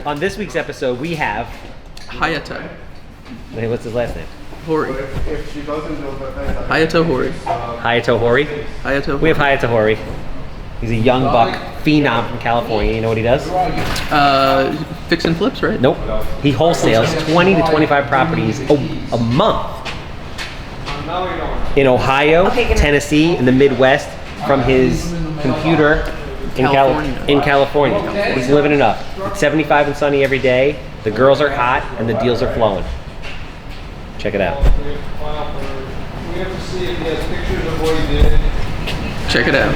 On this week's episode, we have Hayoto. Hey, what's his last name? Hori. Hayoto Hori. Hayoto Hori. Hayoto Hori. We have Hayoto Hori. He's a young buck phenom from California. You know what he does? Fix and flips, right? Nope. He wholesales 20 to 25 properties a month in Ohio, Tennessee, and the Midwest from his computer in California. He's living it up. It's 75 and sunny every day. The girls are hot and the deals are flowing. Check it out. We have to see if he has pictures of what he did. Check it out.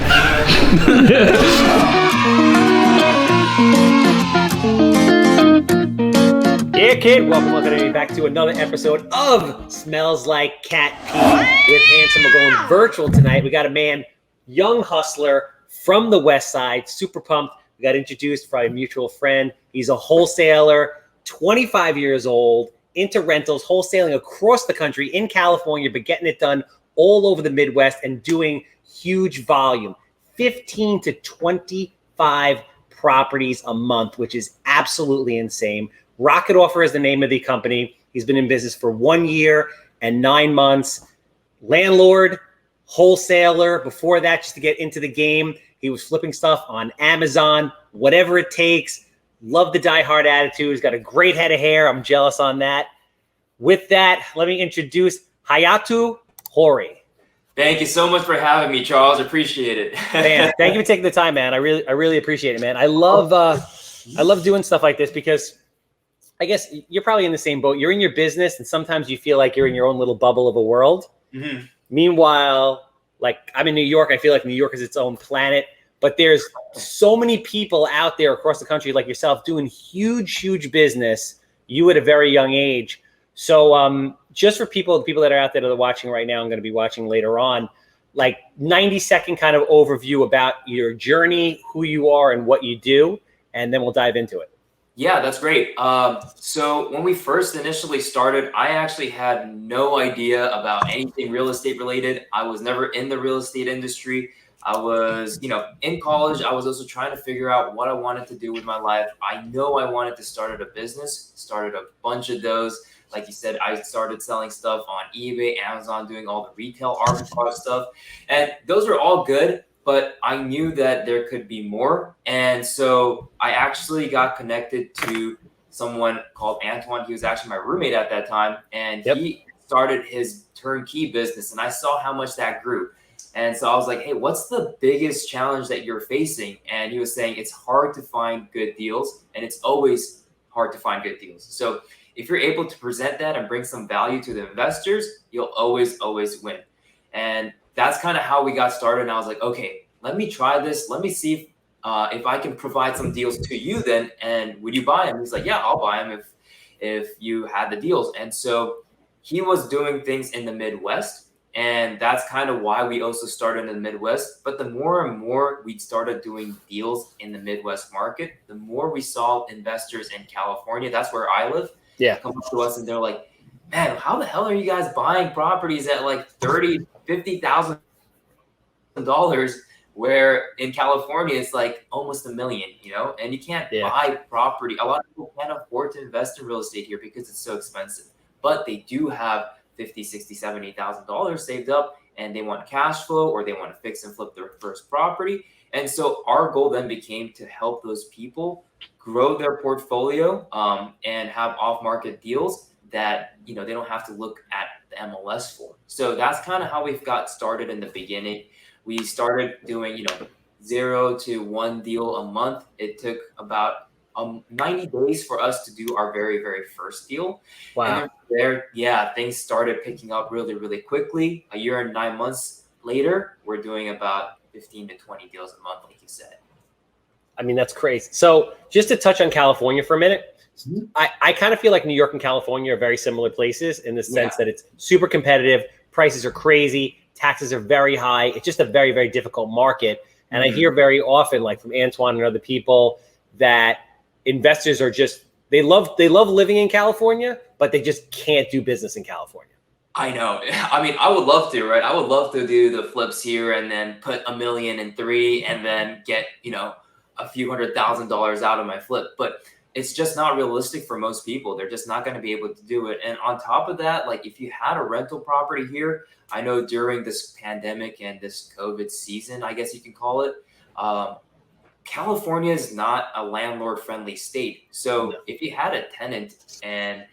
Yeah, kid. Welcome everybody back to another episode of Smells Like Cat Pee with Handsome. We're going virtual tonight. We got a man, young hustler from the West Side, super pumped. We got introduced by a mutual friend. He's a wholesaler, 25 years old, into rentals, wholesaling across the country in California, but getting it done all over the Midwest and doing huge volume, 15 to 25 properties a month, which is absolutely insane. Rocket Offer is the name of the company. He's been in business for 1 year and 9 months. Landlord, wholesaler. Before that, just to get into the game, he was flipping stuff on Amazon, whatever it takes. Love the diehard attitude. He's got a great head of hair. I'm jealous on that. With that, let me introduce Hayoto Hori. Thank you so much for having me, Charles. Appreciate it. Man, thank you for taking the time, man. I really appreciate it, man. I love doing stuff like this because I guess you're probably in the same boat. You're in your business, and sometimes you feel like you're in your own little bubble of a world. Mm-hmm. Meanwhile, like I'm in New York, I feel like New York is its own planet. But there's so many people out there across the country like yourself doing huge business. You at a very young age. So just for the people that are out there that are watching right now, I'm going to be watching later on, like 90-second kind of overview about your journey, who you are and what you do, and then we'll dive into it. Yeah, that's great. So when we first initially started, I actually had no idea about anything real estate related. I was never in the real estate industry. I was, in college. I was also trying to figure out what I wanted to do with my life. I know I wanted to start a business, started a bunch of those. Like you said, I started selling stuff on eBay, Amazon, doing all the retail arbitrage stuff. And those are all good, but I knew that there could be more. And so I actually got connected to someone called Antoine. He was actually my roommate at that time. And he started his turnkey business. And I saw how much that grew. And so I was like, hey, what's the biggest challenge that you're facing? And he was saying it's hard to find good deals, and it's always hard to find good deals. So if you're able to present that and bring some value to the investors, you'll always win. And that's kind of how we got started. And I was like, okay, let me try this. Let me see if I can provide some deals to you then. And would you buy them? He's like, yeah, I'll buy them if you had the deals. And so he was doing things in the Midwest. And that's kind of why we also started in the Midwest. But the more and more we started doing deals in the Midwest market, the more we saw investors in California. That's where I live. Yeah. Come up to us and they're like, man, how the hell are you guys buying properties at like $30,000, $50,000 where in California it's like almost $1 million, and you can't buy property. A lot of people can't afford to invest in real estate here because it's so expensive, but they do have $50,000, $60,000, $70,000 saved up and they want cash flow or they want to fix and flip their first property. And so our goal then became to help those people grow their portfolio and have off-market deals that, they don't have to look at the MLS for. So that's kind of how we've got started in the beginning. We started doing, 0 to 1 deal a month. It took about 90 days for us to do our very, very first deal. Wow. And there, things started picking up really quickly. A year and 9 months later, we're doing about 15 to 20 deals a month, like you said. I mean, that's crazy. So just to touch on California for a minute, I kind of feel like New York and California are very similar places in the sense that it's super competitive. Prices are crazy. Taxes are very high. It's just a very, very difficult market. And I hear very often, like from Antoine and other people, that investors are just, they love living in California, but they just can't do business in California. I know. I mean, I would love to, right? I would love to do the flips here and then put $1 million in 3 and then get, a few $100,000 out of my flip. But it's just not realistic for most people. They're just not going to be able to do it. And on top of that, like if you had a rental property here, I know during this pandemic and this COVID season, I guess you can call it, California is not a landlord-friendly state. So if you had a tenant and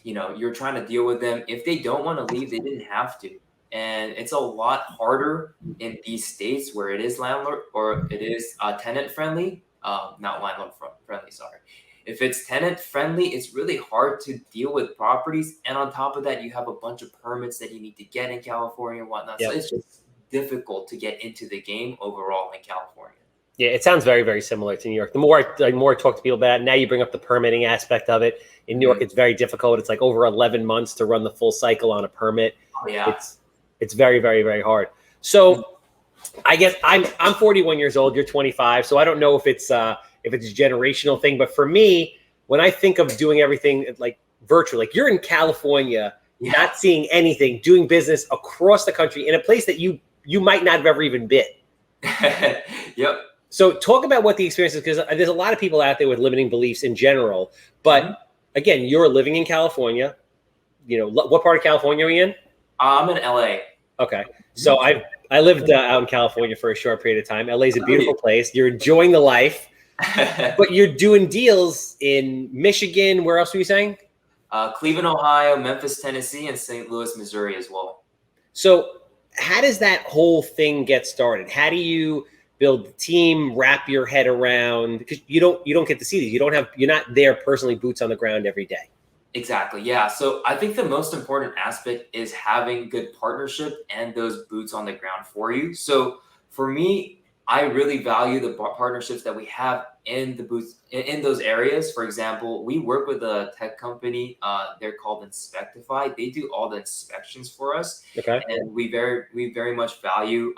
you're trying to deal with them, if they don't want to leave, they didn't have to. And it's a lot harder in these states where it is landlord or it is tenant friendly, not landlord friendly. Sorry. If it's tenant friendly, it's really hard to deal with properties. And on top of that, you have a bunch of permits that you need to get in California and whatnot. Yep. So it's just difficult to get into the game overall in California. Yeah, it sounds very, very similar to New York. The more I talk to people about it, now you bring up the permitting aspect of it. In New York, it's very difficult. It's like over 11 months to run the full cycle on a permit. Oh, yeah. It's very, very, very hard. So I guess I'm 41 years old. You're 25. So I don't know if it's a generational thing. But for me, when I think of doing everything like virtual, like you're in California, not seeing anything, doing business across the country in a place that you might not have ever even been. Yep. So talk about what the experience is, because there's a lot of people out there with limiting beliefs in general. But again, you're living in California. What part of California are you in? I'm in LA. Okay. So I lived out in California for a short period of time. LA is a beautiful place. You're enjoying the life, but you're doing deals in Michigan. Where else were you saying? Cleveland, Ohio, Memphis, Tennessee, and St. Louis, Missouri as well. So how does that whole thing get started? How do you build the team, wrap your head around, because you don't get to see these. You're not there personally, boots on the ground every day. Exactly. Yeah. So I think the most important aspect is having good partnership and those boots on the ground for you. So for me, I really value the partnerships that we have in the boots in those areas. For example, we work with a tech company. They're called Inspectify. They do all the inspections for us. Okay. And we very much value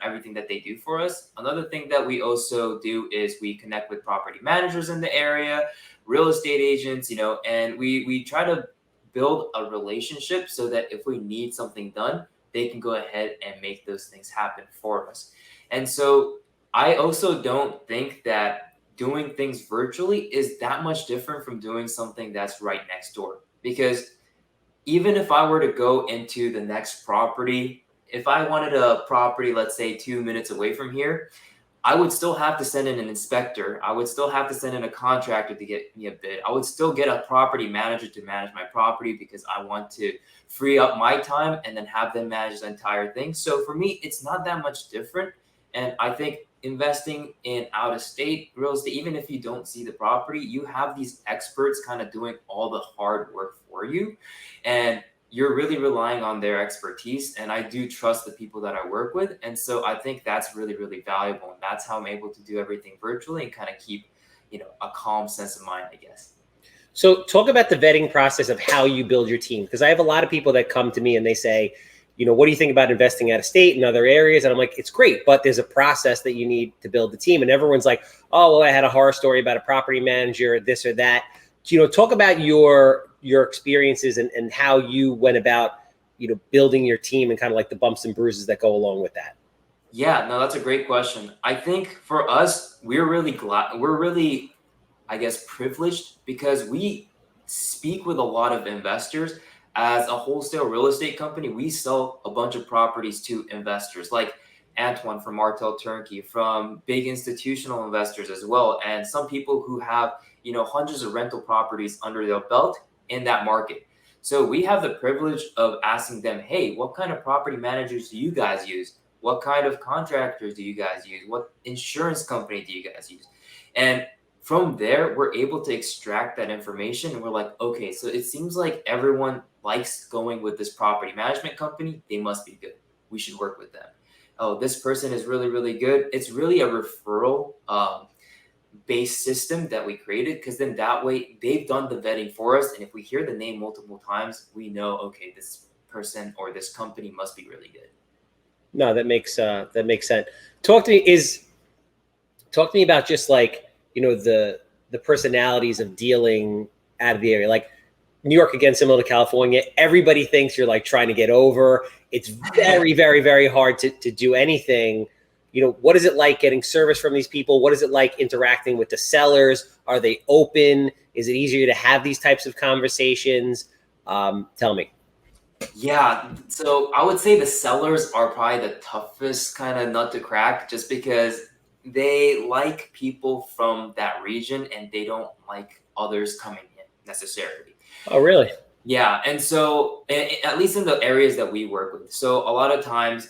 everything that they do for us. Another thing that we also do is we connect with property managers in the area, real estate agents, and we try to build a relationship so that if we need something done, they can go ahead and make those things happen for us. And so I also don't think that doing things virtually is that much different from doing something that's right next door. Because even if I were to go into the next property, if I wanted a property, let's say 2 minutes away from here, I would still have to send in an inspector. I would still have to send in a contractor to get me a bid. I would still get a property manager to manage my property because I want to free up my time and then have them manage the entire thing. So for me, it's not that much different. And I think investing in out-of-state real estate, even if you don't see the property, you have these experts kind of doing all the hard work for you. And you're really relying on their expertise. And I do trust the people that I work with. And so I think that's really, really valuable. And that's how I'm able to do everything virtually and kind of keep, a calm sense of mind, I guess. So talk about the vetting process of how you build your team. Because I have a lot of people that come to me and they say, what do you think about investing out of state and other areas? And I'm like, it's great, but there's a process that you need to build the team. And everyone's like, oh, well, I had a horror story about a property manager, this or that. Talk about your experiences and how you went about, building your team and kind of like the bumps and bruises that go along with that. Yeah, no, that's a great question. I think for us, we're really, I guess, privileged because we speak with a lot of investors. As a wholesale real estate company, we sell a bunch of properties to investors like Antoine from Martel Turnkey, from big institutional investors as well, and some people who have, hundreds of rental properties under their belt in that market. So we have the privilege of asking them, hey, what kind of property managers do you guys use? What kind of contractors do you guys use? What insurance company do you guys use? And from there, we're able to extract that information. And we're like, okay, so it seems like everyone likes going with this property management company. They must be good. We should work with them. Oh, this person is really, really good. It's really a referral based system that we created, because then that way they've done the vetting for us. And if we hear the name multiple times, we know, okay, this person or this company must be really good. No, that makes sense. Talk to me about just like, the personalities of dealing out of the area. Like New York, again, similar to California, everybody thinks you're like trying to get over. It's very, very, very hard to do anything what is it like getting service from these people? What is it like interacting with the sellers? Are they open? Is it easier to have these types of conversations? Tell me. Yeah, so I would say the sellers are probably the toughest kind of nut to crack, just because they like people from that region and they don't like others coming in necessarily. Oh, really? Yeah, and so at least in the areas that we work with, so a lot of times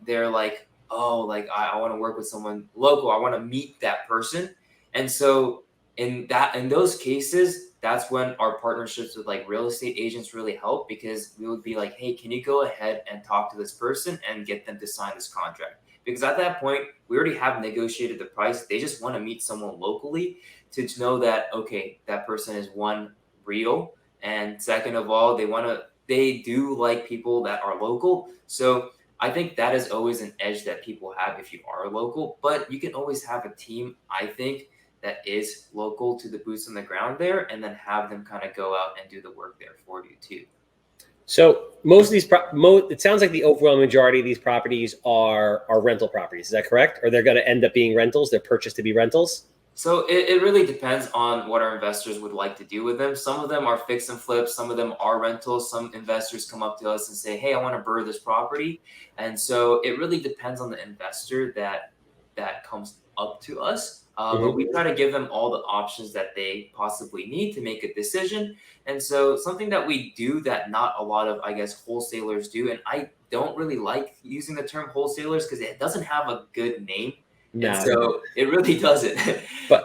they're like, oh, like I want to work with someone local. I want to meet that person, and so in those cases, that's when our partnerships with like real estate agents really help, because we would be like, hey, can you go ahead and talk to this person and get them to sign this contract? Because at that point, we already have negotiated the price. They just want to meet someone locally to know that, okay, that person is one, real. And second of all, they do like people that are local. So I think that is always an edge that people have if you are local, but you can always have a team, I think, that is local to the boots on the ground there, and then have them kind of go out and do the work there for you too. So most of these, it sounds like the overwhelming majority of these properties are rental properties. Is that correct? Or they're going to end up being rentals? They're purchased to be rentals? So it really depends on what our investors would like to do with them. Some of them are fix and flips. Some of them are rentals. Some investors come up to us and say, hey, I want to burr this property. And so it really depends on the investor that comes up to us. But we try to give them all the options that they possibly need to make a decision. And so something that we do that not a lot of, I guess, wholesalers do, and I don't really like using the term wholesalers because it doesn't have a good name. No. And so it really doesn't.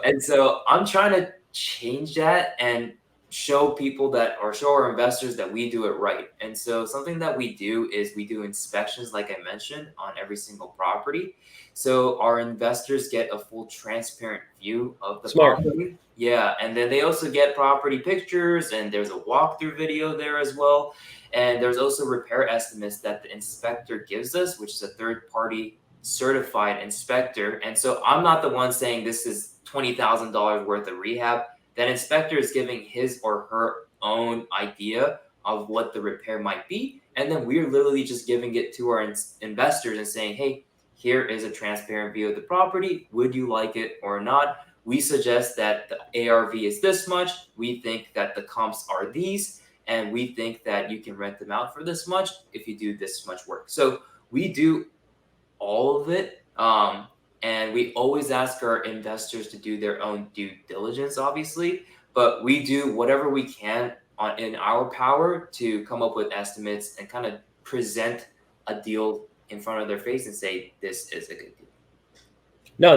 And so I'm trying to change that and show people show our investors that we do it right. And so something that we do is we do inspections, like I mentioned, on every single property. So our investors get a full transparent view of the property. Yeah. And then they also get property pictures, and there's a walkthrough video there as well. And there's also repair estimates that the inspector gives us, which is a third party certified inspector. And so I'm not the one saying this is $20,000 worth of rehab. That inspector is giving his or her own idea of what the repair might be. And then we're literally just giving it to our investors and saying, hey, here is a transparent view of the property. Would you like it or not? We suggest that the ARV is this much. We think that the comps are these. And we think that you can rent them out for this much if you do this much work. So we do all of it. And we always ask our investors to do their own due diligence, obviously, but we do whatever we can in our power to come up with estimates and kind of present a deal in front of their face and say, this is a good deal. No,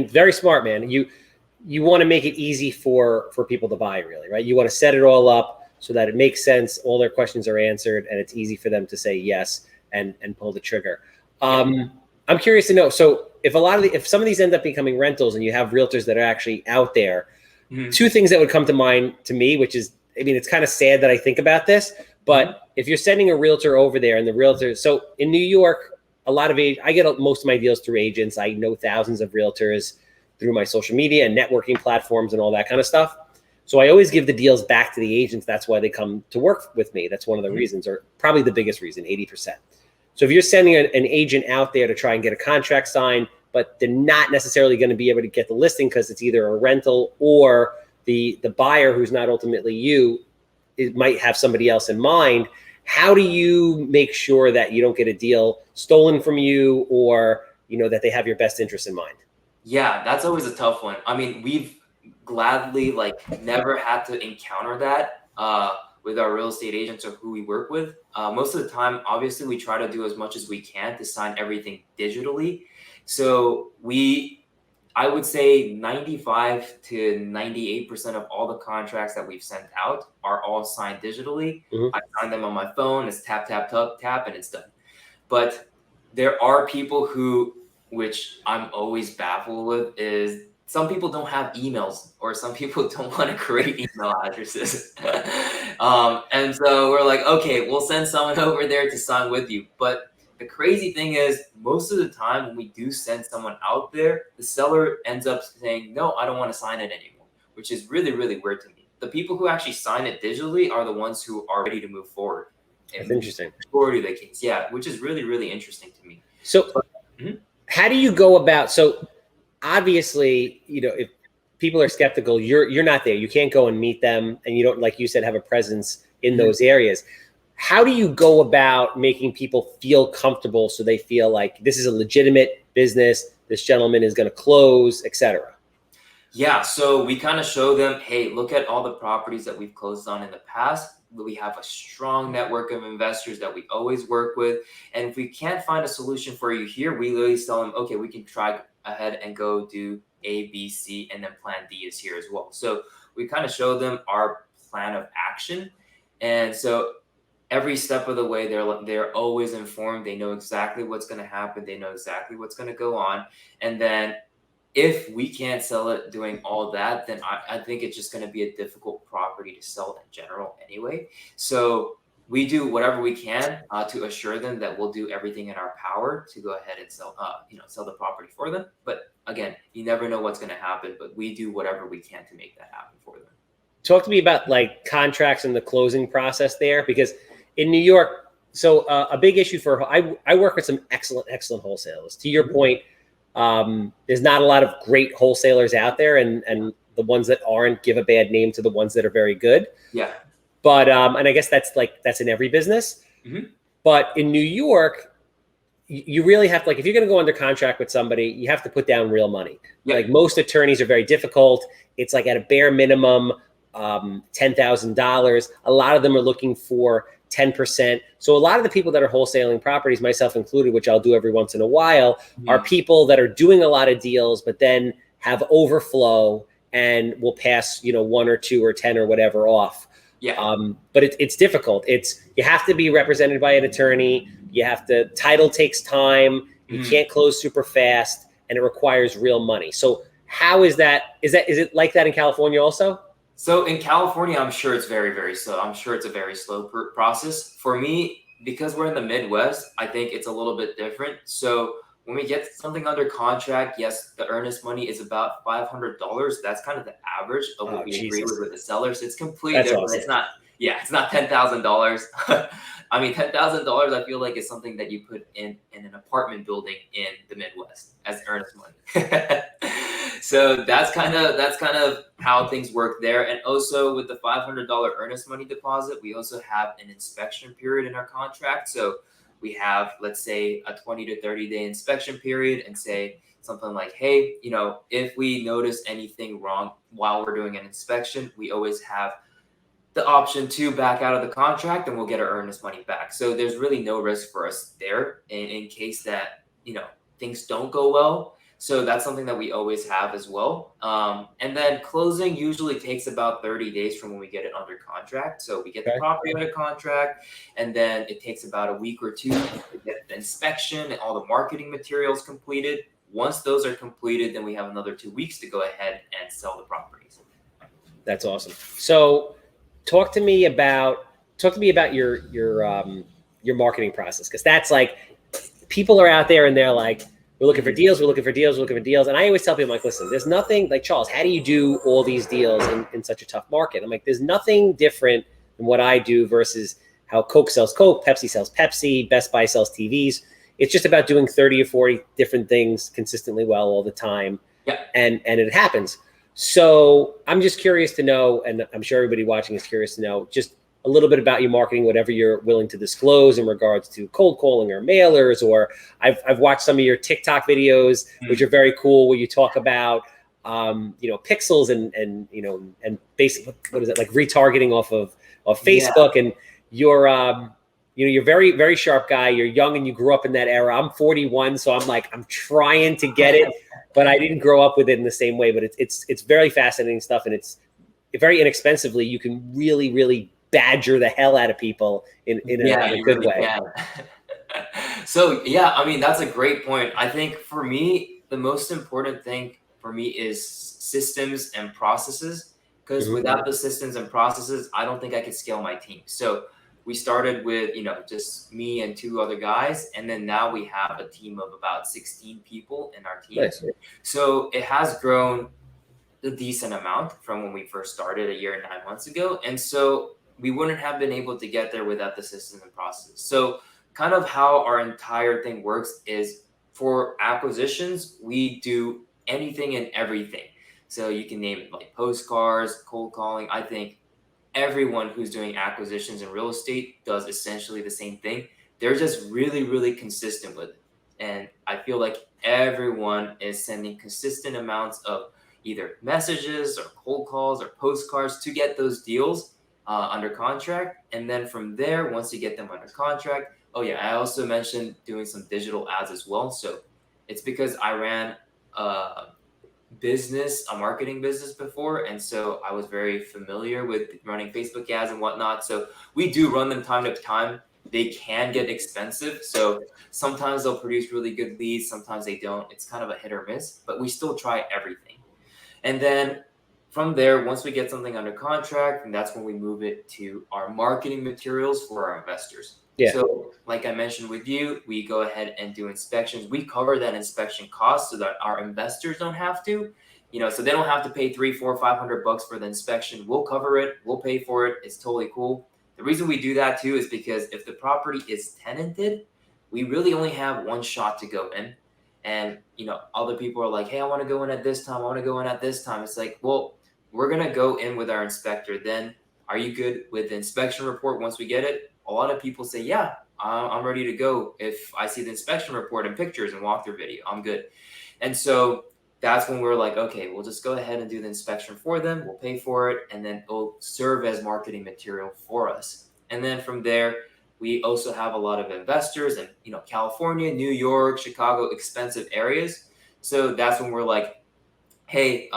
very smart, man. You want to make it easy for people to buy, really, right? You want to set it all up so that it makes sense. All their questions are answered and it's easy for them to say yes and pull the trigger. I'm curious to know. So if some of these end up becoming rentals and you have realtors that are actually out there, two things that would come to mind to me, which is, it's kind of sad that I think about this, but if you're sending a realtor over there and the realtor, so in New York, I get most of my deals through agents. I know thousands of realtors through my social media and networking platforms and all that kind of stuff. So I always give the deals back to the agents. That's why they come to work with me. That's one of the reasons, or probably the biggest reason, 80%. So if you're sending an agent out there to try and get a contract signed, but they're not necessarily going to be able to get the listing because it's either a rental or the buyer, who's not ultimately you, it might have somebody else in mind. How do you make sure that you don't get a deal stolen from you, or that they have your best interest in mind? Yeah, that's always a tough one. We've gladly never had to encounter that with our real estate agents or who we work with. Most of the time, obviously, we try to do as much as we can to sign everything digitally. So I would say 95 to 98% of all the contracts that we've sent out are all signed digitally. I sign them on my phone. It's tap, tap, tap, tap, and it's done. But there are people which I'm always baffled with, is some people don't have emails, or some people don't want to create email addresses. And so we're like, okay, we'll send someone over there to sign with you. But the crazy thing is, most of the time when we do send someone out there, the seller ends up saying, no, I don't want to sign it anymore, which is really, really weird to me. The people who actually sign it digitally are the ones who are ready to move forward. That's interesting. Majority of the case, yeah, which is really, really interesting to me. So how do you go about, so obviously, if people are skeptical, you're not there. You can't go and meet them, and you don't, like you said, have a presence in those areas. How do you go about making people feel comfortable so they feel like this is a legitimate business, this gentleman is going to close, etc.? Yeah, so we kind of show them, hey, look at all the properties that we've closed on in the past. We have a strong network of investors that we always work with. And if we can't find a solution for you here, we literally tell them, okay, we can try ahead and go do A, B, C, and then plan D is here as well. So we kind of show them our plan of action. And so every step of the way, they're always informed. They know exactly what's going to happen. They know exactly what's going to go on. And then if we can't sell it doing all that, then I think it's just going to be a difficult property to sell in general anyway. So we do whatever we can to assure them that we'll do everything in our power to go ahead and sell the property for them. But again, you never know what's going to happen, but we do whatever we can to make that happen for them. Talk to me about like contracts and the closing process there, because in New York, so a big issue I work with some excellent wholesalers. To your point, there's not a lot of great wholesalers out there, and the ones that aren't give a bad name to the ones that are very good. Yeah. But and I guess that's in every business. Mm-hmm. But in New York, you really have to, like, if you're going to go under contract with somebody, you have to put down real money. Yeah. Like most attorneys are very difficult. It's like at a bare minimum, $10,000. A lot of them are looking for 10%. So a lot of the people that are wholesaling properties, myself included, which I'll do every once in a while, are people that are doing a lot of deals, but then have overflow and will pass, 1 or 2 or 10 or whatever off. Yeah. But it's difficult. You have to be represented by an attorney. Title takes time. You can't close super fast, and it requires real money. So how is that? Is it like that in California also? So in California, I'm sure it's very, very slow. I'm sure it's a very slow process. For me, because we're in the Midwest, I think it's a little bit different. So when we get something under contract, yes, the earnest money is about $500. That's kind of the average of what we agree with the sellers. It's completely different. Awesome. It's not $10,000. I mean, $10,000, I feel like is something that you put in an apartment building in the Midwest as earnest money. So that's kind of how things work there. And also with the $500 earnest money deposit, we also have an inspection period in our contract. So we have, let's say, a 20 to 30 day inspection period, and say something like, hey, if we notice anything wrong while we're doing an inspection, we always have the option to back out of the contract, and we'll get our earnest money back. So there's really no risk for us there in case that, things don't go well. So that's something that we always have as well. And then closing usually takes about 30 days from when we get it under contract. So we get the property under contract, and then it takes about a week or 2 to get the inspection and all the marketing materials completed. Once those are completed, then we have another 2 weeks to go ahead and sell the properties. That's awesome. So talk to me about your marketing process, because that's like, people are out there and they're like, we're looking for deals. And I always tell people, I'm like, listen, there's nothing like, Charles, how do you do all these deals in such a tough market? I'm like, there's nothing different than what I do versus how Coke sells Coke, Pepsi sells Pepsi, Best Buy sells TVs. It's just about doing 30 or 40 different things consistently well all the time. Yeah. And it happens. So I'm just curious to know, and I'm sure everybody watching is curious to know, just a little bit about your marketing, whatever you're willing to disclose in regards to cold calling or mailers, or I've watched some of your TikTok videos, which are very cool, where you talk about, pixels and basic, what is it, like retargeting off of Facebook. Yeah. And you're very, very sharp guy. You're young and you grew up in that era. I'm 41. So I'm trying to get it, but I didn't grow up with it in the same way, but it's very fascinating stuff. And it's very inexpensively. You can really, really badger the hell out of people in a good way. So, that's a great point. I think for me, the most important thing for me is systems and processes, because without the systems and processes, I don't think I could scale my team. So we started with, just me and 2 other guys. And then now we have a team of about 16 people in our team. Nice. So it has grown a decent amount from when we first started a year and 9 months ago. And so we wouldn't have been able to get there without the systems and processes. So kind of how our entire thing works is For acquisitions, we do anything and everything. So you can name it like postcards, cold calling. I think everyone who's doing acquisitions in real estate does essentially the same thing. They're just really, really consistent with it. And I feel like everyone is sending consistent amounts of either messages or cold calls or postcards to get those deals under contract. And then from there, once you get them under contract, oh yeah, I also mentioned doing some digital ads as well. So it's because I ran a marketing business before, and so I was very familiar with running Facebook ads and whatnot. So we do run them time to time. They can get expensive, so sometimes they'll produce really good leads, sometimes they don't. It's kind of a hit or miss, but we still try everything. And then from there, once we get something under contract, and that's when we move it to our marketing materials for our investors. Yeah. So like I mentioned with you, we go ahead and do inspections. We cover that inspection cost so that our investors don't have to, so they don't have to pay $300, $400, $500 for the inspection. We'll cover it. We'll pay for it. It's totally cool. The reason we do that too is because if the property is tenanted, we really only have one shot to go in. And, other people are like, hey, I want to go in at this time. I want to go in at this time. It's like, well, we're going to go in with our inspector. Then are you good with the inspection report once we get it? A lot of people say, yeah, I'm ready to go. If I see the inspection report and pictures and walkthrough video, I'm good. And so that's when we're like, okay, we'll just go ahead and do the inspection for them. We'll pay for it. And then it'll serve as marketing material for us. And then from there, we also have a lot of investors in, California, New York, Chicago, expensive areas. So that's when we're like, hey,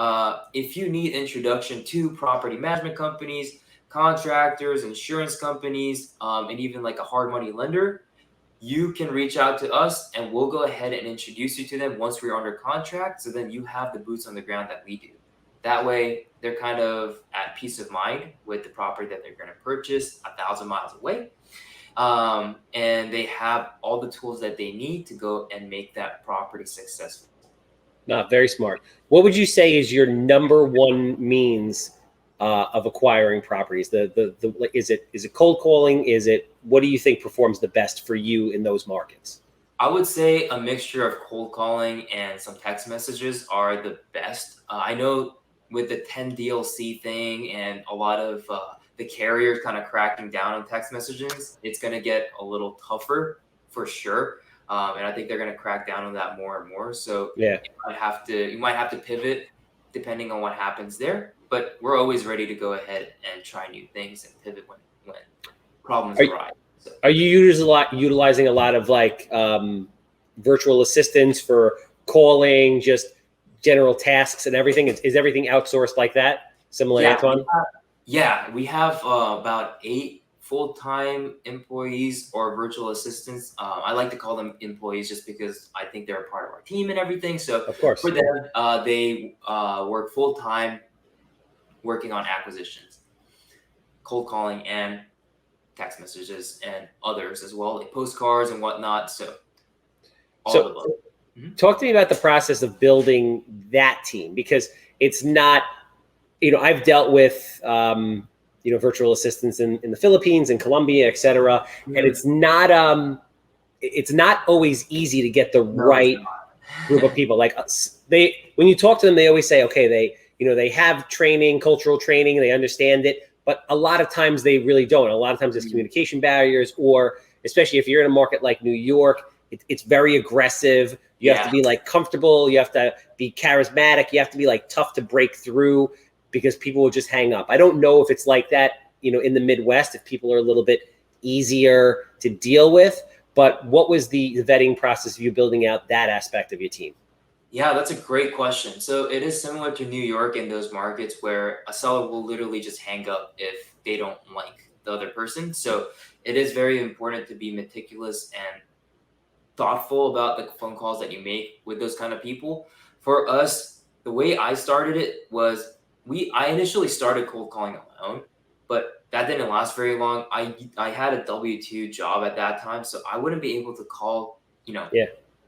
if you need introduction to property management companies, contractors, insurance companies, and even like a hard money lender, you can reach out to us and we'll go ahead and introduce you to them once we're under contract. So then you have the boots on the ground that we do. That way they're kind of at peace of mind with the property that they're going to purchase 1,000 miles away. And they have all the tools that they need to go and make that property successful. No, very smart. What would you say is your number one means of acquiring properties? Is it cold calling? What do you think performs the best for you in those markets? I would say a mixture of cold calling and some text messages are the best. I know with the 10 DLC thing and a lot of the carriers kind of cracking down on text messages, it's going to get a little tougher for sure. And I think they're going to crack down on that more and more. So yeah, you might have to pivot depending on what happens there. But we're always ready to go ahead and try new things and pivot when problems arise. So. Are you utilizing a lot of like virtual assistants for calling, just general tasks and everything? Is everything outsourced like that? Similar, Antoine? We have about 8 full-time employees or virtual assistants. I like to call them employees just because I think they're a part of our team and everything. So of course, for them, they work full-time working on acquisitions, cold calling, and text messages and others as well, like postcards and whatnot. So talk to me about the process of building that team, because it's not, I've dealt with, virtual assistants in the Philippines and Colombia, et cetera. Mm-hmm. And it's not always easy to get the right group of people. Like when you talk to them, they always say, okay, they have training, cultural training, they understand it, but a lot of times they really don't. A lot of times there's communication barriers, or especially if you're in a market like New York, it's very aggressive. You have to be like comfortable. You have to be charismatic. You have to be like tough to break through, because people will just hang up. I don't know if it's like that, in the Midwest, if people are a little bit easier to deal with, but what was the vetting process of you building out that aspect of your team? Yeah, that's a great question. So it is similar to New York in those markets where a seller will literally just hang up if they don't like the other person. So it is very important to be meticulous and thoughtful about the phone calls that you make with those kind of people. For us, the way I started it was I initially started cold calling on my own, but that didn't last very long. I had a W-2 job at that time, so I wouldn't be able to call,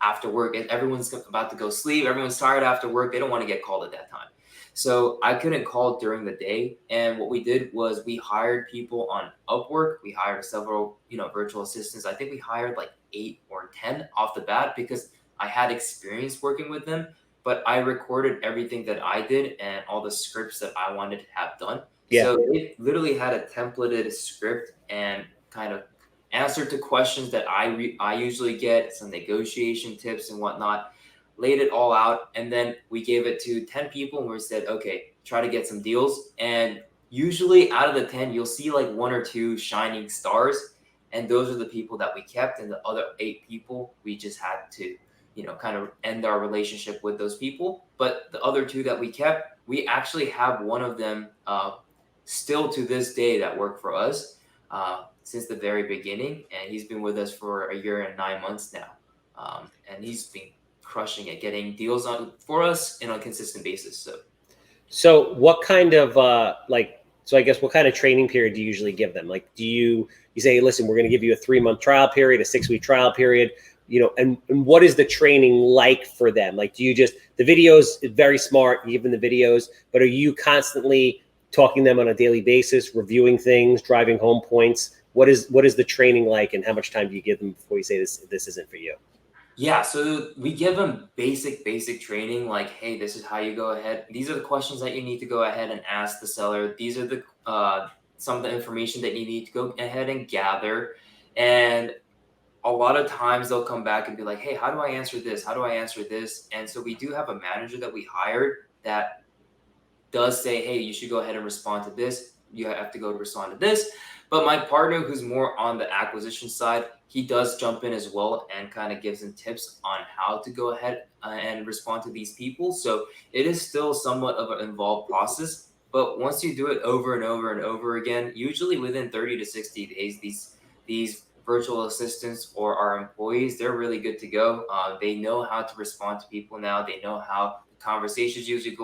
after work. Everyone's about to go sleep. Everyone's tired after work. They don't want to get called at that time. So I couldn't call during the day. And what we did was we hired people on Upwork. We hired several, virtual assistants. I think we hired like 8 or 10 off the bat, because I had experience working with them, but I recorded everything that I did and all the scripts that I wanted to have done. Yeah. So they literally had a templated script and kind of answer to questions that I usually get, some negotiation tips and whatnot, laid it all out. And then we gave it to 10 people and we said, okay, try to get some deals. And usually out of the 10, you'll see like 1 or 2 shining stars. And those are the people that we kept. And the other 8 people, we just had to, kind of end our relationship with those people. But the other 2 that we kept, we actually have one of them still to this day that work for us since the very beginning. And he's been with us for 1 year and 9 months now. And he's been crushing it, getting deals on for us on a consistent basis. So what kind of so I guess what kind of training period do you usually give them? Like, do you say, listen, we're going to give you a 3-month trial period, a 6-week trial period, and what is the training like for them? Like, do you just, the videos, very smart, you give them the videos, but are you constantly talking to them on a daily basis, reviewing things, driving home points? What is the training like, and how much time do you give them before you say this isn't for you? Yeah, so we give them basic training, like, hey, this is how you go ahead. These are the questions that you need to go ahead and ask the seller. These are the some of the information that you need to go ahead and gather. And a lot of times they'll come back and be like, hey, how do I answer this? How do I answer this? And so we do have a manager that we hired that does say, hey, you should go ahead and respond to this. You have to go respond to this. But my partner, who's more on the acquisition side, he does jump in as well and kind of gives them tips on how to go ahead and respond to these people. So it is still somewhat of an involved process. But once you do it over and over and over again, usually within 30 to 60 days, these virtual assistants or our employees, they're really good to go. They know how to respond to people now. They know how the conversations usually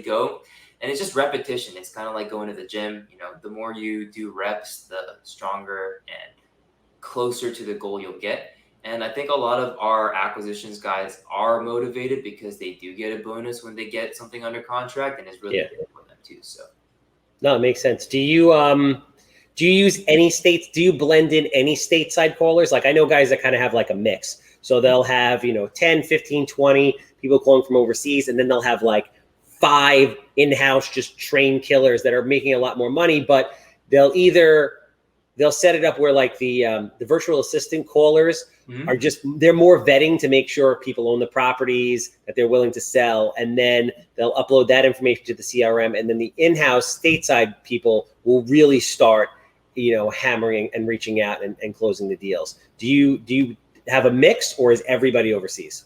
go. And it's just repetition. It's kind of like going to the gym. The more you do reps, the stronger and closer to the goal you'll get. And I think a lot of our acquisitions guys are motivated because they do get a bonus when they get something under contract, and it's really good for them too. So, no, it makes sense. Do you use any states? Do you blend in any stateside callers? Like, I know guys that kind of have like a mix. So they'll have 10, 15, 20 people calling from overseas, and then they'll have like 5 in-house just trained killers that are making a lot more money, but they'll set it up where like the virtual assistant callers are they're more vetting to make sure people own the properties that they're willing to sell. And then they'll upload that information to the CRM. And then the in-house stateside people will really start, hammering and reaching out and closing the deals. Do you have a mix, or is everybody overseas?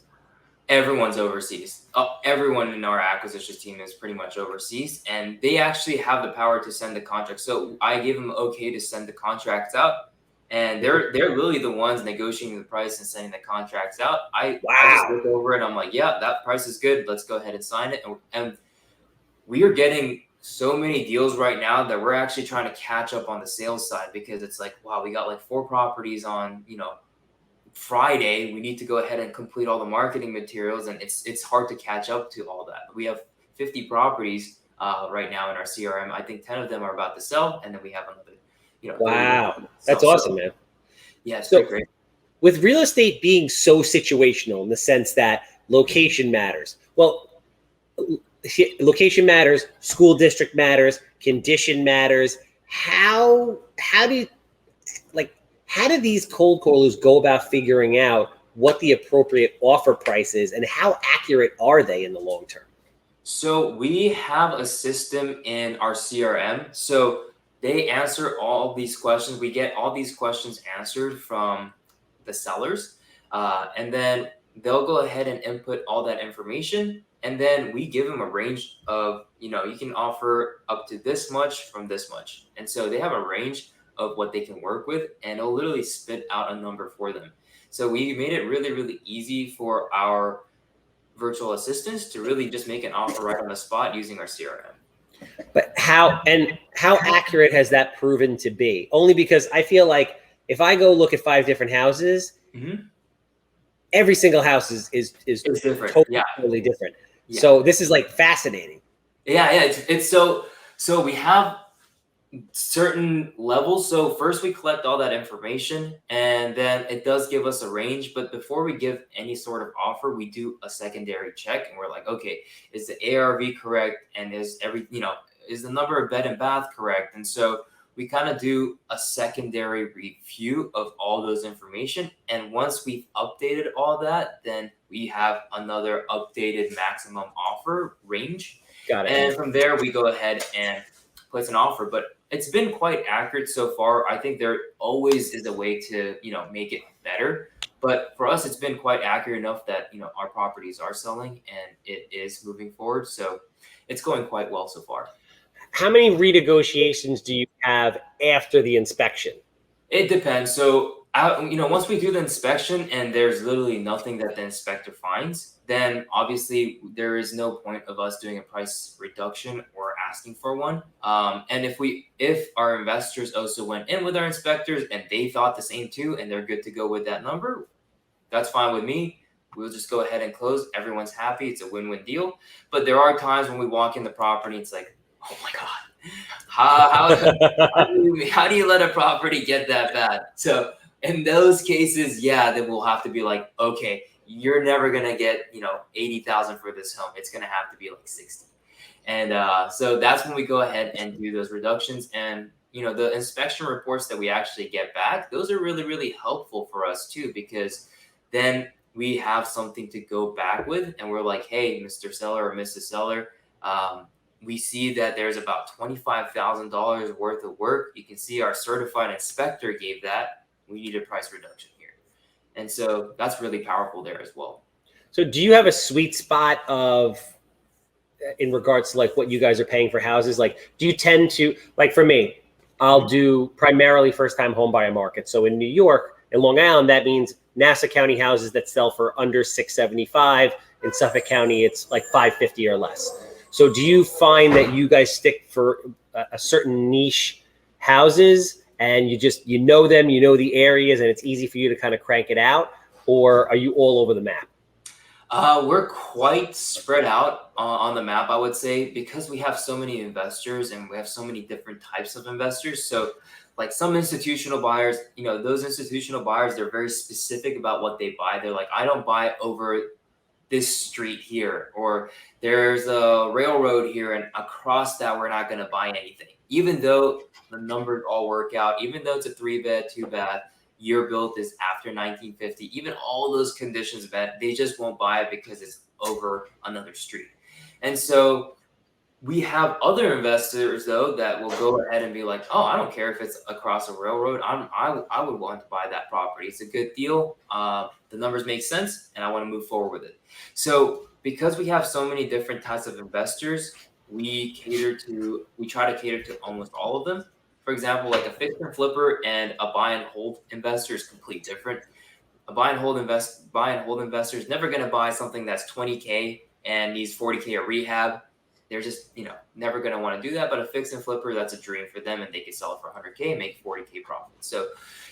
Everyone's overseas. Everyone in our acquisitions team is pretty much overseas, and they actually have the power to send the contract. So I gave them okay to send the contracts out, and they're really the ones negotiating the price and sending the contracts out. I just look over it. I'm like, yeah, that price is good. Let's go ahead and sign it. And we are getting so many deals right now that we're actually trying to catch up on the sales side, because it's like, wow, we got like 4 properties on, Friday. We need to go ahead and complete all the marketing materials, and it's hard to catch up to all that. We have 50 properties right now in our CRM. I think 10 of them are about to sell, and then we have another, wow, that's awesome, man. Yeah, it's great. With real estate being so situational in the sense that location matters. Well, location matters, school district matters, condition matters. How do these cold callers go about figuring out what the appropriate offer price is, and how accurate are they in the long term? So we have a system in our CRM. So they answer all these questions. We get all these questions answered from the sellers. And then they'll go ahead and input all that information. And then we give them a range of, you can offer up to this much from this much. And so they have a range of what they can work with, and it'll literally spit out a number for them. So we made it really, really easy for our virtual assistants to really just make an offer right on the spot using our CRM. But how accurate has that proven to be? Only because I feel like if I go look at 5 different houses, every single house is different. Totally different. Yeah. So this is like fascinating. Yeah. It's so we have certain levels. So first we collect all that information, and then it does give us a range. But before we give any sort of offer, we do a secondary check, and we're like, okay, is the ARV correct? And is is the number of bed and bath correct? And so we kind of do a secondary review of all those information. And once we've updated all that, then we have another updated maximum offer range. Got it. And from there, we go ahead and place an offer. But it's been quite accurate so far. I think there always is a way to, make it better. But for us, it's been quite accurate enough that, our properties are selling and it is moving forward. So it's going quite well so far. How many renegotiations do you have after the inspection? It depends. So, once we do the inspection and there's literally nothing that the inspector finds, then obviously there is no point of us doing a price reduction or asking for one. And if our investors also went in with our inspectors and they thought the same too, and they're good to go with that number, that's fine with me. We'll just go ahead and close. Everyone's happy. It's a win-win deal. But there are times when we walk in the property, it's like, oh my God, how do you let a property get that bad? So in those cases, then we'll have to be like, okay, you're never going to get, 80,000 for this home. It's going to have to be like 60. And so that's when we go ahead and do those reductions. And, the inspection reports that we actually get back, those are really, really helpful for us too, because then we have something to go back with. And we're like, hey, Mr. Seller or Mrs. Seller, we see that there's about $25,000 worth of work. You can see our certified inspector gave that. We need a price reduction here. And so that's really powerful there as well. So do you have a sweet spot in regards to like what you guys are paying for houses? Like, do you tend to, like for me, I'll do primarily first-time home buyer market. So in New York and Long Island, that means Nassau County houses that sell for under $675. In Suffolk County, it's like $550 or less. So do you find that you guys stick for a certain niche houses and you know them, you know the areas, and it's easy for you to kind of crank it out? Or are you all over the map? We're quite spread out on the map, I would say, because we have so many investors and we have so many different types of investors. So like some institutional buyers, those institutional buyers, they're very specific about what they buy. They're like, I don't buy over this street here, or there's a railroad here, and across that we're not going to buy anything, even though the numbers all work out, even though it's a 3-bed 2-bath, year built is after 1950, even all those conditions met, they just won't buy it because it's over another street. And so we have other investors though that will go ahead and be like, oh, I don't care if it's across a railroad, I would want to buy that property. It's a good deal. The numbers make sense and I want to move forward with it. So because we have so many different types of investors, we try to cater to almost all of them. For example, like a fix and flipper and a buy and hold investor is completely different. A buy and hold investor is never going to buy something that's $20K and needs $40K of rehab. They're just, never going to want to do that. But a fix and flipper, that's a dream for them, and they can sell it for $100K and make $40K profit. So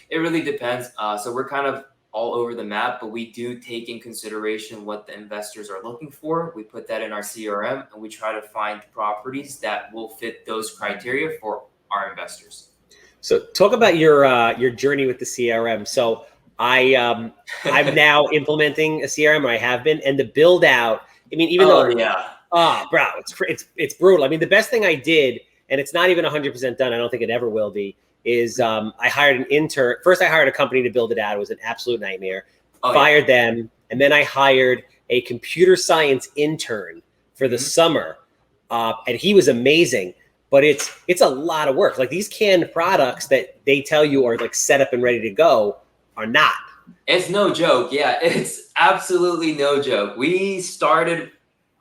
it really depends. So we're kind of all over the map, but we do take in consideration what the investors are looking for. We put that in our CRM, and we try to find properties that will fit those criteria for our investors. So talk about your journey with the CRM. So I'm now implementing a CRM, or I have been, and the build out. I mean, even though bro, it's brutal. I mean, the best thing I did, and it's not even 100% done, I don't think it ever will be, is I hired an intern. First, I hired a company to build it out. It was an absolute nightmare. Fired them, and then I hired a computer science intern for the summer, and he was amazing. But it's a lot of work. Like these canned products that they tell you are like set up and ready to go are not. It's no joke. Yeah, it's absolutely no joke. We started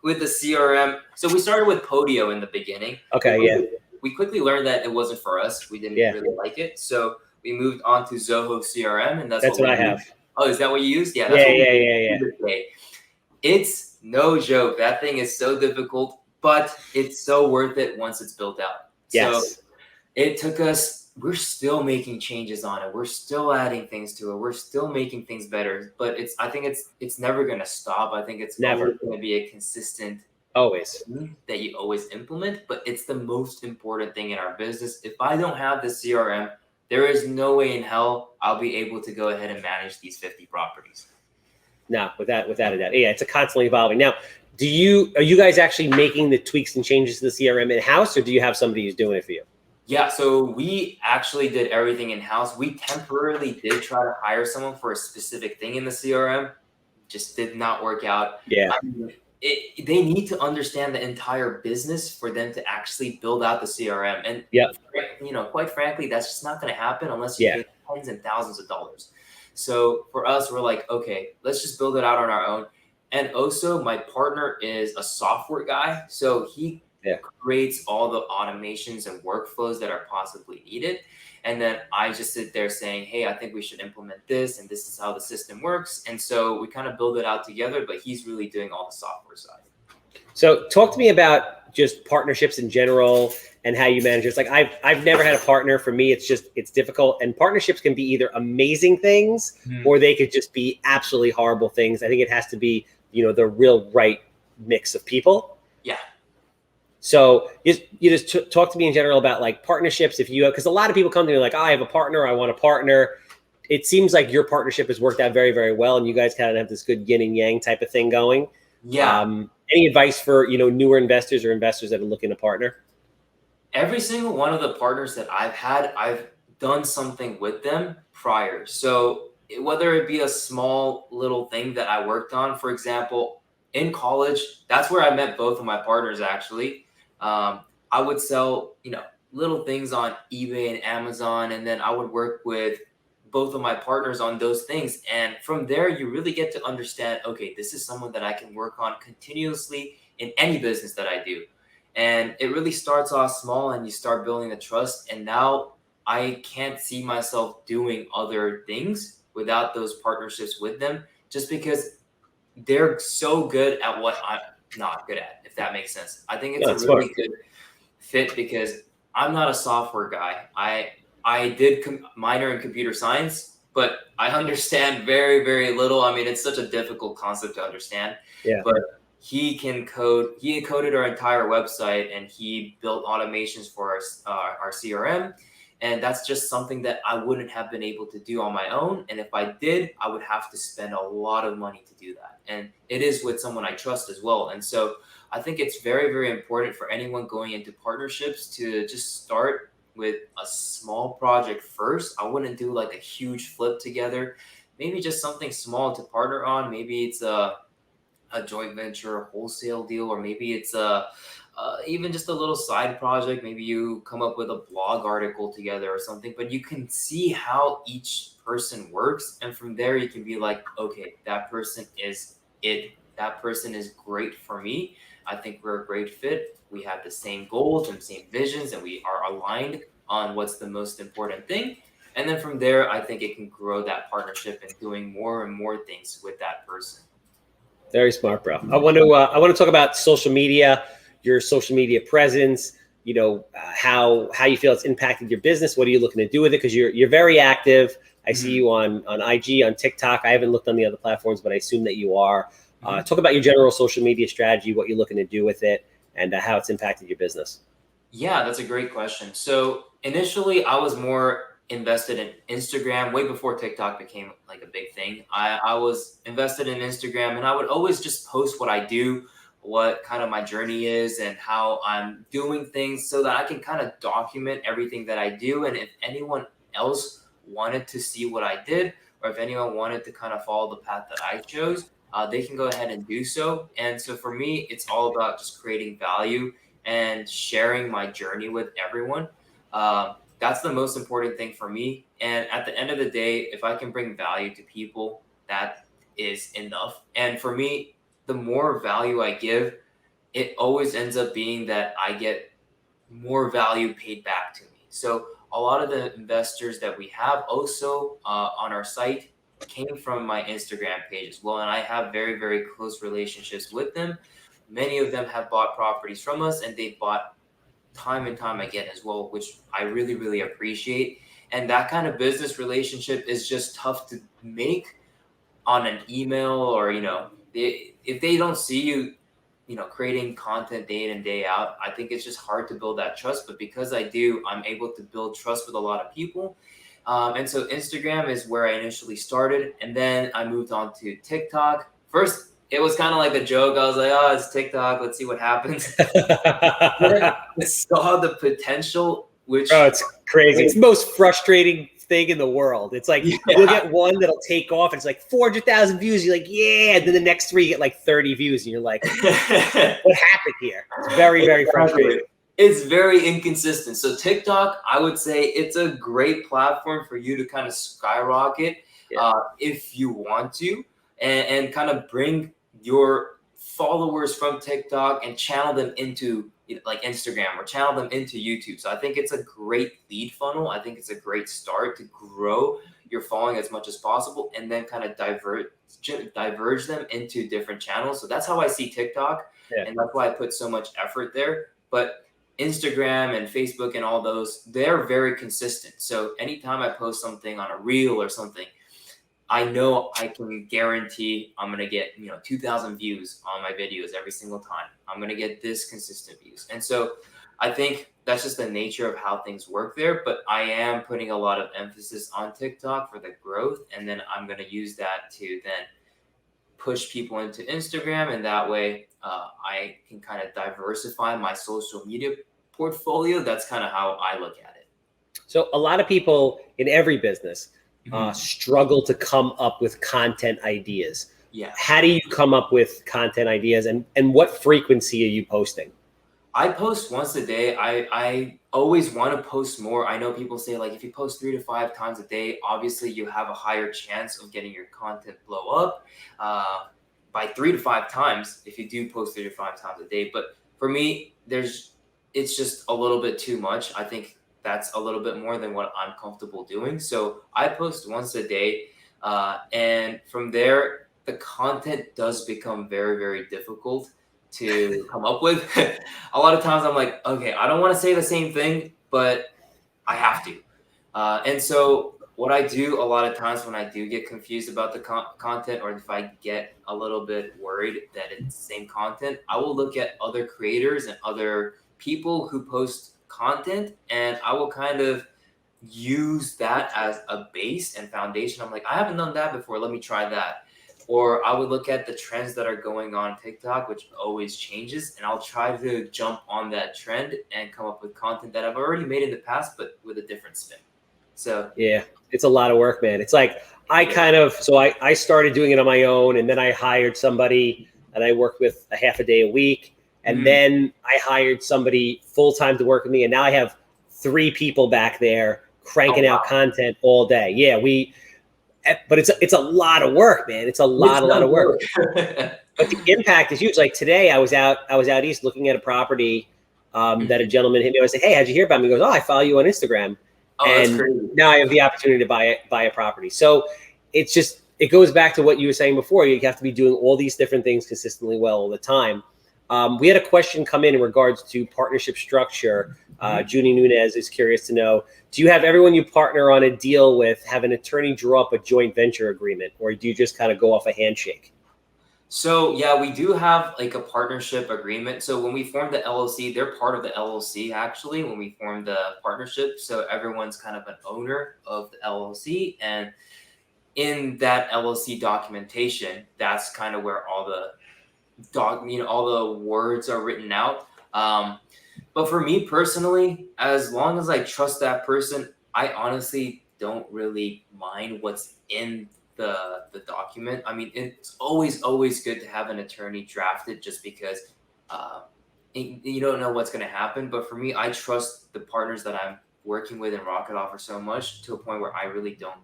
with the CRM. So we started with Podio in the beginning. Okay, We quickly learned that it wasn't for us. We didn't really like it. So we moved on to Zoho CRM, and that's what I have. Oh, is that what you used? Yeah. Yeah. It's no joke. That thing is so difficult, but it's so worth it once it's built out. Yes. So it took us, we're still making changes on it. We're still adding things to it. We're still making things better, but I think it's never going to stop. I think it's never going to be a consistent Always. that you always implement, but it's the most important thing in our business. If I don't have the CRM, there is no way in hell I'll be able to go ahead and manage these 50 properties. No, without a doubt. Yeah, it's a constantly evolving. Now, are you guys actually making the tweaks and changes to the CRM in-house, or do you have somebody who's doing it for you? Yeah, so we actually did everything in-house. We temporarily did try to hire someone for a specific thing in the CRM. Just did not work out. Yeah. I mean, they need to understand the entire business for them to actually build out the CRM. And quite frankly, that's just not going to happen unless you pay tens and thousands of dollars. So for us, we're like, okay, let's just build it out on our own. And also, my partner is a software guy, so he creates all the automations and workflows that are possibly needed. And then I just sit there saying, hey, I think we should implement this, and this is how the system works. And so we kind of build it out together, but he's really doing all the software side. So talk to me about just partnerships in general and how you manage it. It's like I've never had a partner. For me, it's difficult. And partnerships can be either amazing things or they could just be absolutely horrible things. I think it has to be, the real right mix of people. Yeah. So you just talk to me in general about like partnerships. Because a lot of people come to me like, I have a partner, I want a partner. It seems like your partnership has worked out very, very well, and you guys kind of have this good yin and yang type of thing going. Yeah. Any advice for newer investors or investors that are looking to partner? Every single one of the partners that I've had, I've done something with them prior. So whether it be a small little thing that I worked on, for example, in college, that's where I met both of my partners actually. I would sell, little things on eBay and Amazon, and then I would work with both of my partners on those things. And from there, you really get to understand, okay, this is someone that I can work on continuously in any business that I do. And it really starts off small and you start building the trust. And now I can't see myself doing other things without those partnerships with them, just because they're so good at what I'm not good at, if that makes sense. I think it's a really good fit because I'm not a software guy. I did minor in computer science, but I understand very, very little. I mean, it's such a difficult concept to understand. Yeah. But he can code. He coded our entire website, and he built automations for our CRM. And that's just something that I wouldn't have been able to do on my own. And if I did, I would have to spend a lot of money to do that. And it is with someone I trust as well. And so I think it's very, very important for anyone going into partnerships to just start with a small project first. I wouldn't do like a huge flip together. Maybe just something small to partner on. Maybe it's a joint venture, a wholesale deal, or maybe it's even just a little side project. Maybe you come up with a blog article together or something, but you can see how each person works. And from there, you can be like, okay, that person is it. That person is great for me. I think we're a great fit. We have the same goals and same visions, and we are aligned on what's the most important thing. And then from there, I think it can grow that partnership and doing more and more things with that person. Very smart, bro. I want to talk about social media, your social media presence. How you feel it's impacted your business. What are you looking to do with it? Because you're very active. I see you on IG, on TikTok. I haven't looked on the other platforms, but I assume that you are. Talk about your general social media strategy, what you're looking to do with it, and how it's impacted your business. Yeah, that's a great question. So initially, I was more invested in Instagram way before TikTok became like a big thing. I was invested in Instagram, and I would always just post what I do, what kind of my journey is, and how I'm doing things so that I can kind of document everything that I do. And if anyone else wanted to see what I did, or if anyone wanted to kind of follow the path that I chose, they can go ahead and do so. And so for me, it's all about just creating value and sharing my journey with everyone. That's the most important thing for me. And at the end of the day, if I can bring value to people, that is enough. And for me, the more value I give, it always ends up being that I get more value paid back to me. So a lot of the investors that we have also on our site came from my Instagram page as well. And I have very, very close relationships with them. Many of them have bought properties from us, and they bought time and time again as well, which I really, really appreciate. And that kind of business relationship is just tough to make on an email, or, if they don't see you creating content day in and day out, I think it's just hard to build that trust. But because I do, I'm able to build trust with a lot of people. And so Instagram is where I initially started. And then I moved on to TikTok. First, it was kind of like a joke. I was like, oh, it's TikTok. Let's see what happens. I saw the potential, which... Oh, it's crazy. It's the most frustrating thing in the world. It's like you'll get one that'll take off and it's like 400,000 views. You're like, yeah. And then the next 3 get like 30 views. And you're like, what happened here? It's very, very frustrating. It's very inconsistent. So TikTok, I would say it's a great platform for you to kind of skyrocket if you want to, and kind of bring your followers from TikTok and channel them into like Instagram or channel them into YouTube. So I think it's a great lead funnel. I think it's a great start to grow your following as much as possible, and then kind of diverge them into different channels. So that's how I see TikTok, and that's why I put so much effort there. But Instagram and Facebook and all those, they're very consistent. So anytime I post something on a reel or something, I know I can guarantee I'm going to get, 2,000 views on my videos every single time. I'm going to get this consistent views. And so I think that's just the nature of how things work there. But I am putting a lot of emphasis on TikTok for the growth. And then I'm going to use that to then push people into Instagram. And that way I can kind of diversify my social media portfolio. That's kind of how I look at it. So a lot of people in every business struggle to come up with content ideas. Yeah. How do you come up with content ideas, and what frequency are you posting? I post once a day. I always want to post more. I know people say like if you post 3 to 5 times a day, obviously you have a higher chance of getting your content blow up by 3 to 5 times if you do post 3 to 5 times a day. But for me, it's just a little bit too much. I think that's a little bit more than what I'm comfortable doing. So I post once a day. And from there, the content does become very, very difficult to come up with. A lot of times I'm like, okay, I don't want to say the same thing, but I have to. And so what I do a lot of times when I do get confused about the content, or if I get a little bit worried that it's the same content, I will look at other creators and other people who post content, and I will kind of use that as a base and foundation. I'm like, I haven't done that before. Let me try that. Or I would look at the trends that are going on TikTok, which always changes, and I'll try to jump on that trend and come up with content that I've already made in the past, but with a different spin. So yeah, it's a lot of work, man. It's like I started doing it on my own, and then I hired somebody and I worked with a half a day a week. And then I hired somebody full-time to work with me. And now I have 3 people back there cranking out content all day. Yeah, but it's a lot of work, man. It's a lot of work. But the impact is huge. Like today I was out east looking at a property that a gentleman hit me. I said, hey, how'd you hear about me? He goes, oh, I follow you on Instagram. Oh, and that's crazy. Now I have the opportunity to buy a property. So it goes back to what you were saying before. You have to be doing all these different things consistently well all the time. We had a question come in regards to partnership structure. Junie Nunez is curious to know, do you have everyone you partner on a deal with have an attorney draw up a joint venture agreement, or do you just kind of go off a handshake? So yeah, we do have like a partnership agreement. So when we formed the LLC, they're part of the LLC actually when we formed the partnership. So everyone's kind of an owner of the LLC, and in that LLC documentation, that's kind of where all the all the words are written out. But for me personally, as long as I trust that person, I honestly don't really mind what's in the document. I mean, it's always good to have an attorney drafted, just because you don't know what's going to happen. But for me, I trust the partners that I'm working with in Rocket Offer so much, to a point where I really don't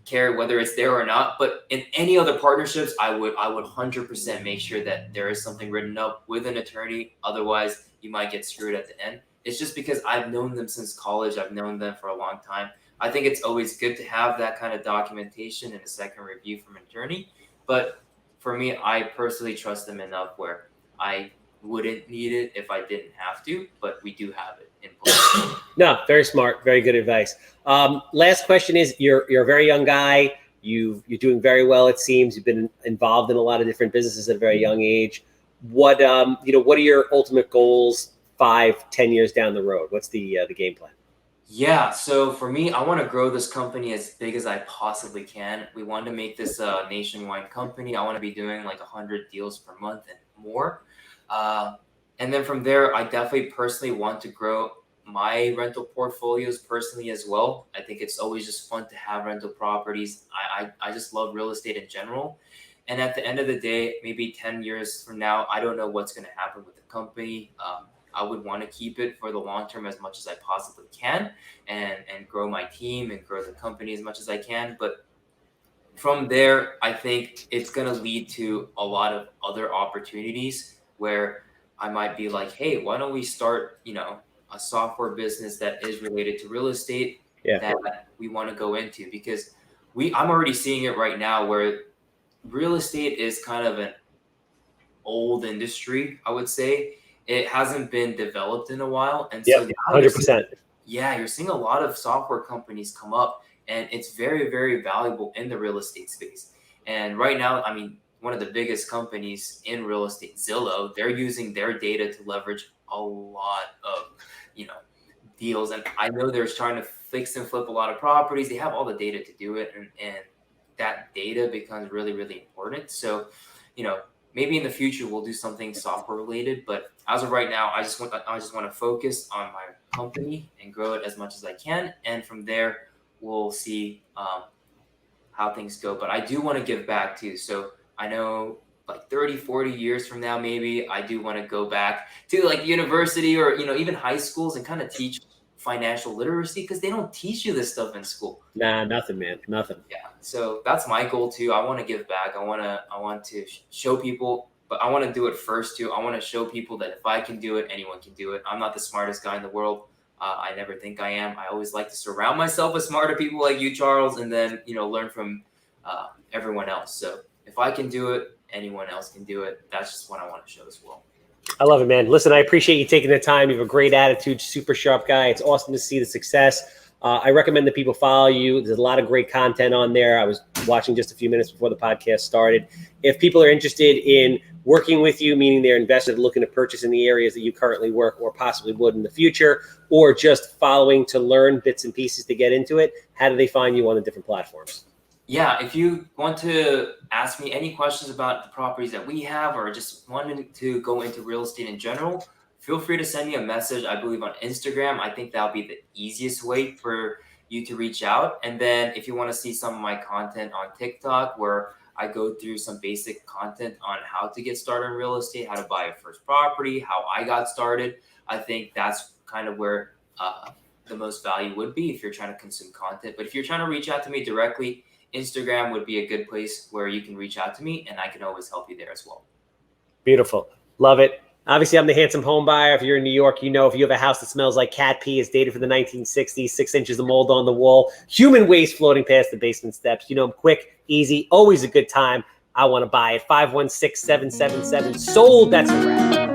care whether it's there or not. But in any other partnerships, I would 100% make sure that there is something written up with an attorney. Otherwise, you might get screwed at the end. It's just because I've known them since college. I've known them for a long time. I think it's always good to have that kind of documentation and a second review from an attorney. But for me, I personally trust them enough where I wouldn't need it if I didn't have to, but we do have it in place. No, very smart, very good advice. Last question is, you're a very young guy. You're doing very well, it seems. You've been involved in a lot of different businesses at a very young age. what are your ultimate goals 5-10 years down the road? What's the game plan? Yeah, so for me, I want to grow this company as big as I possibly can. We want to make this a nationwide company. I want to be doing like 100 deals per month and more. And then from there, I definitely personally want to grow my rental portfolios personally as well. I think it's always just fun to have rental properties. I just love real estate in general. And at the end of the day, maybe 10 years from now, I don't know what's going to happen with the company. I would want to keep it for the long term as much as I possibly can and grow my team and grow the company as much as I can. But from there, I think it's going to lead to a lot of other opportunities where I might be like, hey, why don't we start, a software business that is related to real estate that we want to go into? Because I'm already seeing it right now where real estate is kind of an old industry, I would say. It hasn't been developed in a while. And so 100%. You're seeing a lot of software companies come up, and it's very, very valuable in the real estate space. And right now, I mean, one of the biggest companies in real estate, Zillow, they're using their data to leverage a lot of, deals. And I know they're trying to fix and flip a lot of properties. They have all the data to do it. And that data becomes really, really important. So, maybe in the future we'll do something software related, but as of right now, I just want to focus on my company and grow it as much as I can. And from there, we'll see how things go. But I do want to give back too. So I know like 30, 40 years from now, maybe I do want to go back to like university or, even high schools and kind of teach financial literacy, because they don't teach you this stuff in school. Nah, nothing, man. Nothing. Yeah. So that's my goal too. I want to give back. I want to show people, but I want to do it first too. I want to show people that if I can do it, anyone can do it. I'm not the smartest guy in the world. I never think I am. I always like to surround myself with smarter people like you, Charles, and then, learn from everyone else. So if I can do it, anyone else can do it. That's just what I want to show as well. I love it, man. Listen, I appreciate you taking the time. You have a great attitude, super sharp guy. It's awesome to see the success. I recommend that people follow you. There's a lot of great content on there. I was watching just a few minutes before the podcast started. If people are interested in working with you, meaning they're invested looking to purchase in the areas that you currently work or possibly would in the future, or just following to learn bits and pieces to get into it, how do they find you on the different platforms? Yeah, if you want to ask me any questions about the properties that we have or just wanting to go into real estate in general, feel free to send me a message, I believe on Instagram. I think that'll be the easiest way for you to reach out. And then if you want to see some of my content on TikTok, where I go through some basic content on how to get started in real estate, how to buy a first property, how I got started, I think that's kind of where the most value would be if you're trying to consume content. But if you're trying to reach out to me directly, Instagram would be a good place where you can reach out to me, and I can always help you there as well. Beautiful. Love it. Obviously, I'm the Handsome Homebuyer. If you're in New York, if you have a house that smells like cat pee, is dated for the 1960s, 6 inches of mold on the wall, human waste floating past the basement steps. I'm quick, easy, always a good time. I want to buy it. 516-777 sold. That's a wrap.